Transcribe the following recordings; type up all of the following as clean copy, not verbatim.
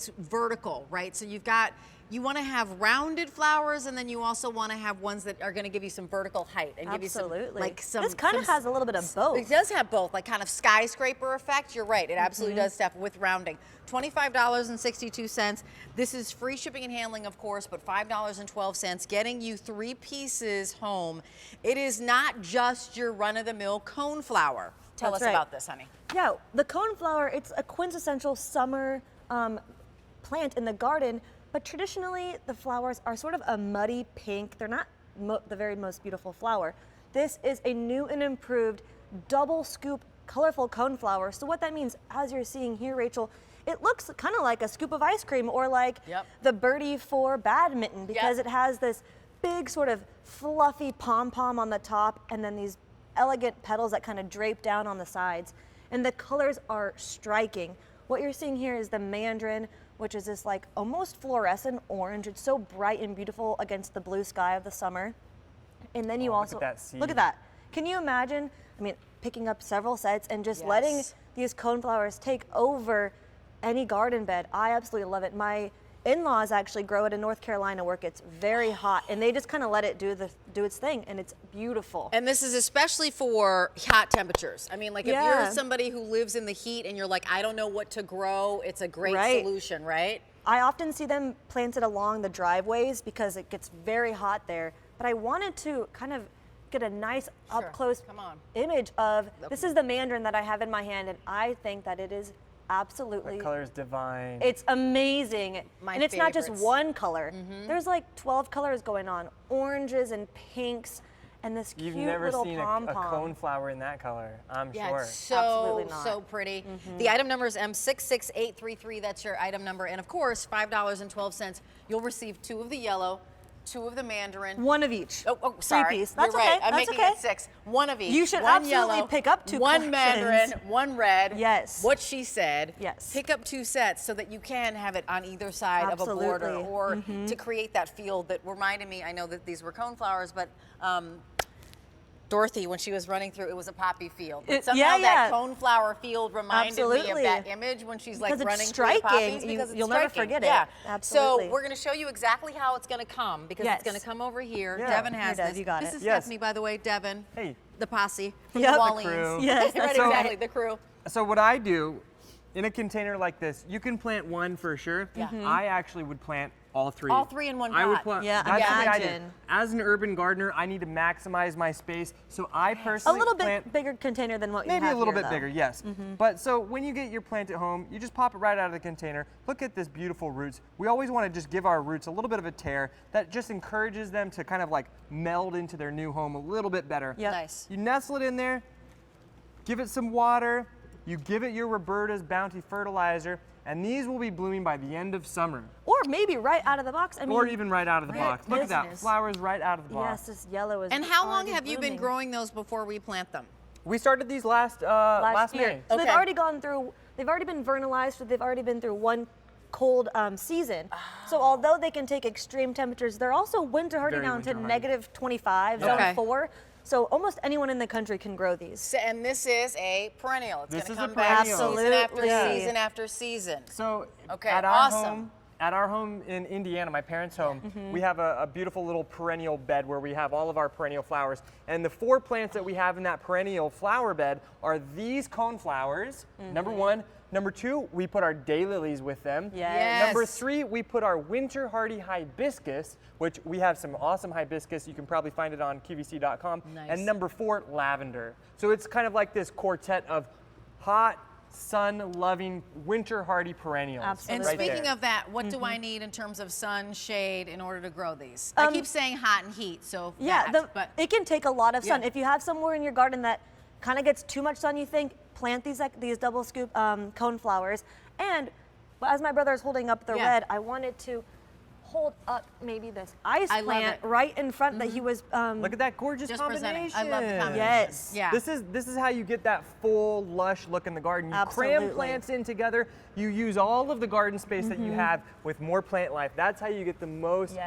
it's vertical, right? So you want to have rounded flowers, and then you also want to have ones that are going to give you some vertical height and give you some, like some. This kind of has a little bit of both. It does have both, like kind of skyscraper effect. You're right. It absolutely does stuff with rounding. $25.62. This is free shipping and handling, of course, but $5.12, getting you 3 pieces home. It is not just your run-of-the-mill coneflower. Tell us about this, honey. Yeah, the coneflower, it's a quintessential summer plant in the garden, but traditionally the flowers are sort of a muddy pink. They're not the very most beautiful flower. This is a new and improved double scoop colorful coneflower. So what that means, as you're seeing here, Rachel, it looks kind of like a scoop of ice cream, or like the birdie for badminton, because it has this big sort of fluffy pom-pom on the top, and then these elegant petals that kind of drape down on the sides. And the colors are striking. What you're seeing here is the mandarin, which is this like almost fluorescent orange. It's so bright and beautiful against the blue sky of the summer. And then you also, look at that. Can you imagine, I mean, picking up several sets and just letting these coneflowers take over any garden bed? I absolutely love it. My in-laws actually grow it in North Carolina, where it gets very hot, and they just kind of let it do its thing, and it's beautiful. And this is especially for hot temperatures. I mean, like if you're somebody who lives in the heat and you're like, I don't know what to grow, it's a great solution, right? I often see them planted along the driveways because it gets very hot there, but I wanted to kind of get a nice up-close image of, this is the mandarin that I have in my hand, and I think that it is absolutely. The color is divine. It's amazing. And it's not just one color. There's like 12 colors going on. Oranges and pinks and this cute little pom-pom. You've never seen a coneflower in that color, I'm sure. It's so pretty. The item number is M66833. That's your item number. And of course, $5.12. You'll receive 2 of the yellow, 2 of the mandarin. 1 of each. Oh, sorry. 3 piece. That's You're right. Okay. I'm That's making okay. it 6. 1 of each. You should 1 absolutely yellow, pick up 2 1 mandarin, collections. 1 red. Yes. What she said. Yes. Pick up 2 sets so that you can have it on either side of a border, or to create that field that reminded me. I know that these were coneflowers, but Dorothy, when she was running through, it was a poppy field. But somehow that coneflower field reminded me of that image when she's like running through the poppies, because it's You'll never forget it. Yeah. Absolutely. So we're going to show you exactly how it's going to come, because it's going to come over here. Devin has this. You got this it. is Stephanie, by the way. Devin. Hey. The posse. From Yep. the The Wallings. crew. Yes, Right, exactly. The crew. So what I do in a container like this, you can plant 1 for sure. I actually would plant all 3. All 3 in one pot. I would plant. Yeah, that's something I do. imagine. As an urban gardener, I need to maximize my space, so I personally A little plant bit bigger container than what you have maybe a little here, bit though. bigger, yes. But so when you get your plant at home, you just pop it right out of the container. Look at this beautiful roots. We always want to just give our roots a little bit of a tear that just encourages them to kind of like meld into their new home a little bit better. Yep. Nice. You nestle it in there, give it some water, you give it your Roberta's Bounty fertilizer, and these will be blooming by the end of summer. Or maybe right out of the box. I mean, Or even right out of the box. Look at that, flowers right out of the box. Yes, this yellow is. And how long already have you been blooming. growing those before we plant them? We started these last Last May. So Okay. they've already gone through. They've already been vernalized. So they've already been through 1 cold season. So although they can take extreme temperatures, they're also winter hardy Very down to winter hardy. -25, zone 4. So almost anyone in the country can grow these. So, and this is a perennial. It's This going is to a come back perennial. season after Absolutely. season after season. So Okay, at our awesome. home, at our home in Indiana, my parents' home, we have a beautiful little perennial bed where we have all of our perennial flowers. And the 4 plants that we have in that perennial flower bed are these coneflowers, number 1. Number 2, we put our daylilies with them. Yes. Number 3, we put our winter hardy hibiscus, which we have some awesome hibiscus. You can probably find it on QVC.com. Nice. And number 4, lavender. So it's kind of like this quartet of hot, sun-loving, winter hardy perennials. Absolutely. And right speaking there. of that, what do I need in terms of sun, shade in order to grow these? I keep saying hot and heat, so but it can take a lot of sun. Yeah. If you have somewhere in your garden that kind of gets too much sun, you think, plant these double scoop coneflowers. And as my brother is holding up the red, I wanted to hold up maybe this ice plant right in front that he was. Look at that gorgeous just combination. presenting. I love the combination. Yes. Yeah. This is how you get that full, lush look in the garden. You cram Absolutely. plants in together. You use all of the garden space that you have with more plant life. That's how you get the most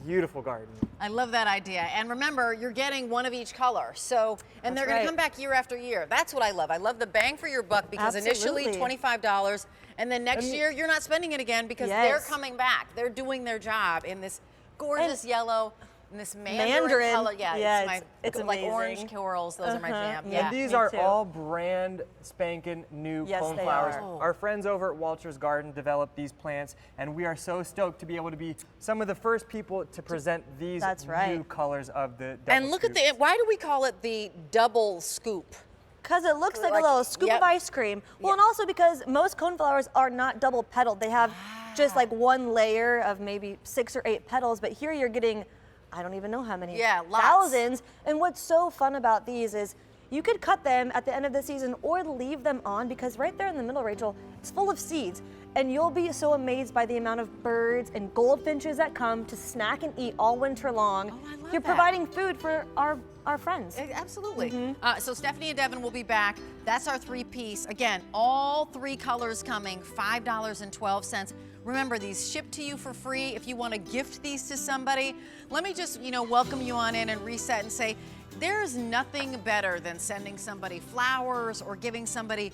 beautiful garden. I love that idea. And remember, you're getting 1 of each color. So, and they're going to come back year after year. That's what I love. I love the bang for your buck, because initially Absolutely. $25, And then next year, you're not spending it again because they're coming back. They're doing their job in this gorgeous yellow and this mandarin color. Yeah, it's like amazing. orange corals. Those are my jam. Yeah. And these are all brand spanking new coneflowers. Our friends over at Walter's Garden developed these plants, and we are so stoked to be able to be some of the first people to present these new colors of the double And look at the, why do we call it the double scoop? Because it looks like a little scoop of ice cream. Well, and also because most coneflowers are not double petaled. They have just like one layer of maybe 6 or 8 petals, but here you're getting, I don't even know how many, thousands. And what's so fun about these is you could cut them at the end of the season or leave them on, because right there in the middle, Rachel, it's full of seeds. And you'll be so amazed by the amount of birds and goldfinches that come to snack and eat all winter long. Oh, I love You're providing food for our friends. Absolutely. So Stephanie and Devin will be back. That's our 3-piece. Again, all 3 colors coming, $5.12. Remember, these ship to you for free. If you want to gift these to somebody, let me just, welcome you on in and reset and say, there's nothing better than sending somebody flowers or giving somebody,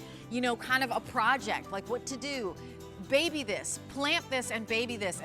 kind of a project, like what to do. Baby this, plant this and baby this.